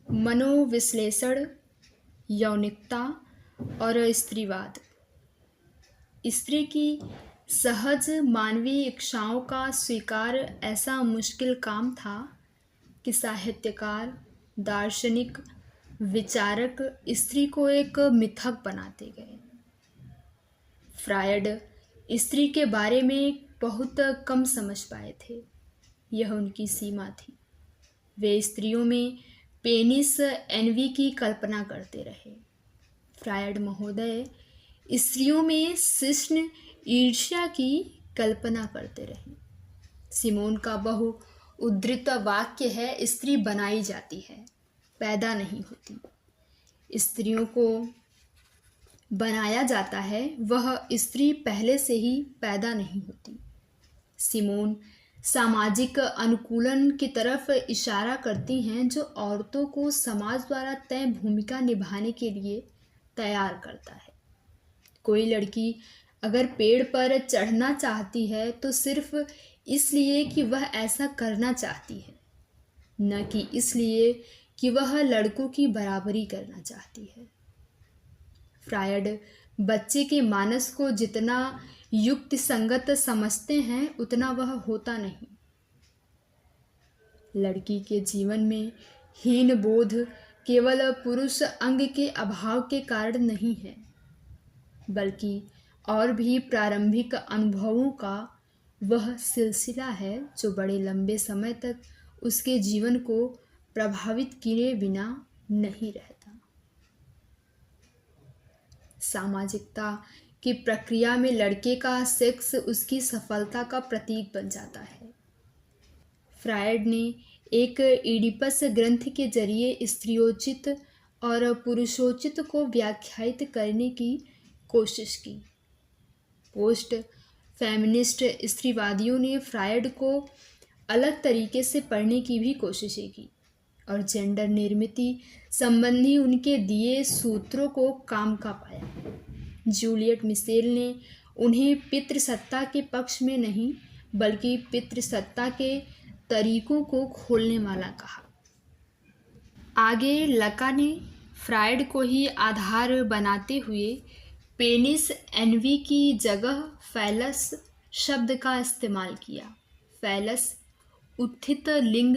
मनोविश्लेषण, यौनिकता और स्त्रीवाद। स्त्री की सहज मानवीय इच्छाओं का स्वीकार ऐसा मुश्किल काम था कि साहित्यकार, दार्शनिक, विचारक स्त्री को एक मिथक बनाते गए। फ्रायड स्त्री के बारे में बहुत कम समझ पाए थे, यह उनकी सीमा थी। वे स्त्रियों में पेनिस एनवी की कल्पना करते रहे। फ्रायड महोदय स्त्रियों में शिश्न ईर्ष्या की कल्पना करते रहे। सिमोन का बहु उद्धृत वाक्य है, स्त्री बनाई जाती है, पैदा नहीं होती। स्त्रियों को बनाया जाता है, वह स्त्री पहले से ही पैदा नहीं होती। सिमोन सामाजिक अनुकूलन की तरफ इशारा करती हैं, जो औरतों को समाज द्वारा तय भूमिका निभाने के लिए तैयार करता है। कोई लड़की अगर पेड़ पर चढ़ना चाहती है तो सिर्फ इसलिए कि वह ऐसा करना चाहती है, न कि इसलिए कि वह लड़कों की बराबरी करना चाहती है। फ्रायड बच्चे के मानस को जितना युक्ति संगत समझते हैं, उतना वह होता नहीं। लड़की के जीवन में हीन बोध केवल पुरुष अंग के अभाव के कारण नहीं है, बल्कि और भी प्रारंभिक अनुभवों का वह सिलसिला है जो बड़े लंबे समय तक उसके जीवन को प्रभावित किए बिना नहीं रहता। सामाजिकता की प्रक्रिया में लड़के का सेक्स उसकी सफलता का प्रतीक बन जाता है। फ्रायड ने एक इडिपस ग्रंथ के जरिए स्त्रियोचित और पुरुषोचित को व्याख्यायित करने की कोशिश की। पोस्ट फेमिनिस्ट स्त्रीवादियों ने फ्रायड को अलग तरीके से पढ़ने की भी कोशिशें की और जेंडर निर्मिति संबंधी उनके दिए सूत्रों को काम का पाया। जूलियट मिशेल ने उन्हें पितृसत्ता के पक्ष में नहीं, बल्कि पितृसत्ता के तरीकों को खोलने वाला कहा। आगे लका ने फ्रायड को ही आधार बनाते हुए पेनिस एनवी की जगह फैलस शब्द का इस्तेमाल किया। फैलस उत्थित लिंग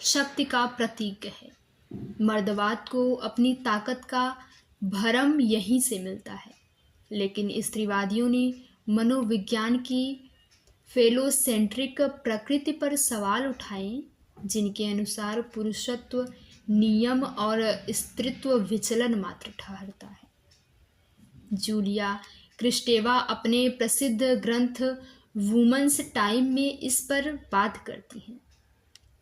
शक्ति का प्रतीक है। मर्दवाद को अपनी ताकत का भरम यहीं से मिलता है, लेकिन स्त्रीवादियों ने मनोविज्ञान की फेलोसेंट्रिक प्रकृति पर सवाल उठाए, जिनके अनुसार पुरुषत्व नियम और स्त्रीत्व विचलन मात्र ठहरता है। जूलिया क्रिस्टेवा अपने प्रसिद्ध ग्रंथ वुमेन्स टाइम में इस पर बात करती हैं।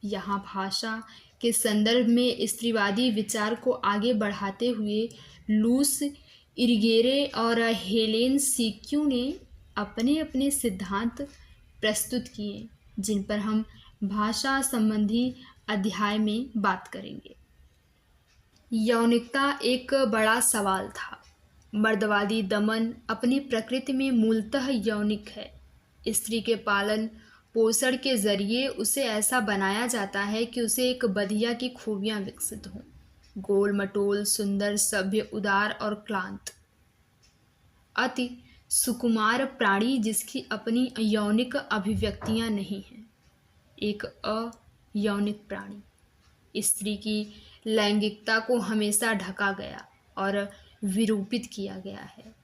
यहाँ भाषा के संदर्भ में स्त्रीवादी विचार को आगे बढ़ाते हुए लूस इरिगेरे और हेलेन सीक्यू ने अपने अपने सिद्धांत प्रस्तुत किए, जिन पर हम भाषा संबंधी अध्याय में बात करेंगे। यौनिकता एक बड़ा सवाल था। मर्दवादी दमन अपनी प्रकृति में मूलतः यौनिक है। स्त्री के पालन पोषण के जरिए उसे ऐसा बनाया जाता है कि उसे एक बधिया की खूबियां विकसित हों, गोल मटोल, सुंदर, सभ्य, उदार और क्लांत, अति सुकुमार प्राणी जिसकी अपनी यौनिक अभिव्यक्तियां नहीं हैं, एक अयौनिक प्राणी। स्त्री की लैंगिकता को हमेशा ढका गया और विरूपित किया गया है।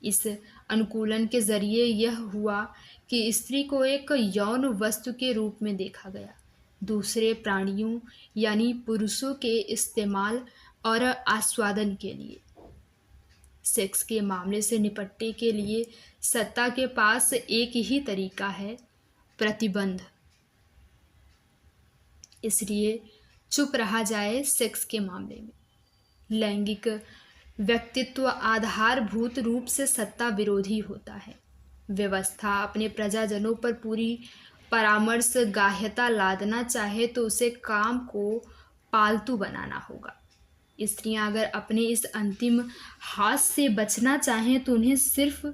इस अनुकूलन के जरिए यह हुआ कि स्त्री को एक यौन वस्तु के रूप में देखा गया, दूसरे प्राणियों यानी पुरुषों के इस्तेमाल और आस्वादन के लिए। सेक्स के मामले से निपटने के लिए सत्ता के पास एक ही तरीका है, प्रतिबंध। इसलिए चुप रहा जाए सेक्स के मामले में। लैंगिक व्यक्तित्व आधारभूत रूप से सत्ता विरोधी होता है। व्यवस्था अपने प्रजाजनों पर पूरी परामर्श गाह्यता लादना चाहे तो उसे काम को पालतू बनाना होगा। स्त्रियां अगर अपने इस अंतिम हाथ से बचना चाहें तो उन्हें सिर्फ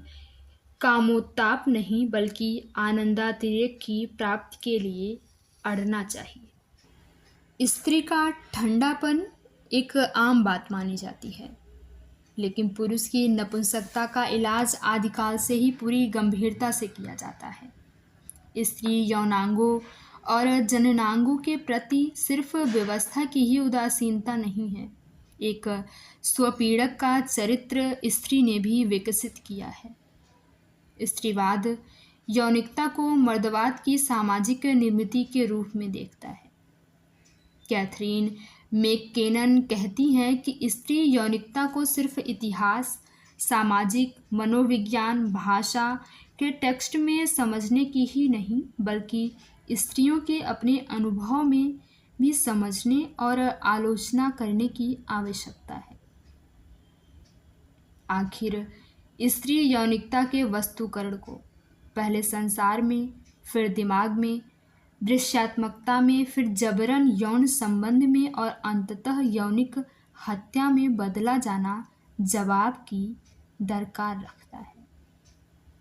कामोत्ताप नहीं बल्कि आनंदातिरेक की प्राप्ति के लिए अड़ना चाहिए। स्त्री का ठंडापन एक आम बात मानी जाती है, लेकिन पुरुष की नपुंसकता का इलाज आदिकाल से ही पूरी गंभीरता से किया जाता है। स्त्री यौनांगों और जननांगों के प्रति सिर्फ व्यवस्था की ही उदासीनता नहीं है, एक स्वपीड़क का चरित्र स्त्री ने भी विकसित किया है। स्त्रीवाद यौनिकता को मर्दवाद की सामाजिक निर्मिति के रूप में देखता है। कैथरीन मैककेनन कहती हैं कि स्त्री यौनिकता को सिर्फ इतिहास, सामाजिक, मनोविज्ञान, भाषा के टेक्स्ट में समझने की ही नहीं, बल्कि स्त्रियों के अपने अनुभव में भी समझने और आलोचना करने की आवश्यकता है। आखिर स्त्री यौनिकता के वस्तुकरण को पहले संसार में, फिर दिमाग में, दृश्यात्मकता में, फिर जबरन यौन संबंध में और अंततः यौनिक हत्या में बदला जाना जवाब की दरकार रखता है।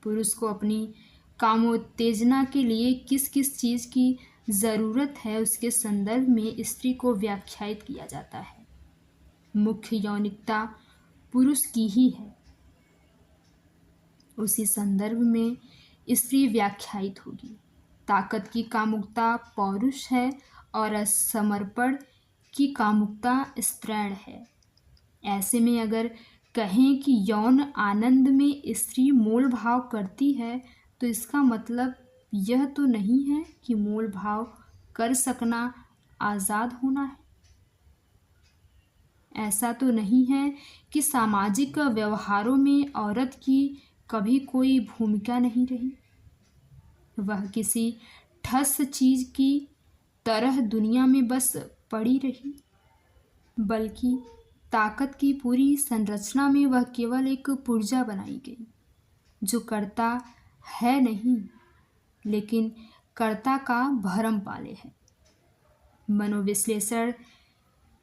पुरुष को अपनी कामोत्तेजना के लिए किस किस चीज़ की ज़रूरत है, उसके संदर्भ में स्त्री को व्याख्यायित किया जाता है। मुख्य यौनिकता पुरुष की ही है, उसी संदर्भ में स्त्री व्याख्यायित होगी। ताकत की कामुकता पौरुष है और समर्पण की कामुकता स्त्रैण है। ऐसे में अगर कहें कि यौन आनंद में स्त्री मोल भाव करती है, तो इसका मतलब यह तो नहीं है कि मोल भाव कर सकना आज़ाद होना है। ऐसा तो नहीं है कि सामाजिक व्यवहारों में औरत की कभी कोई भूमिका नहीं रही, वह किसी ठस चीज की तरह दुनिया में बस पड़ी रही, बल्कि ताकत की पूरी संरचना में वह केवल एक पुर्जा बनाई गई, जो कर्ता है नहीं, लेकिन कर्ता का भरम पाले है। मनोविश्लेषण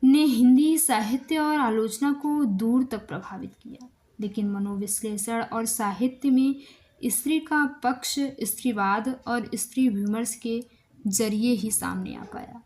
ने हिंदी साहित्य और आलोचना को दूर तक प्रभावित किया, लेकिन मनोविश्लेषण और साहित्य में स्त्री का पक्ष स्त्रीवाद और स्त्री विमर्श के जरिए ही सामने आ पाया।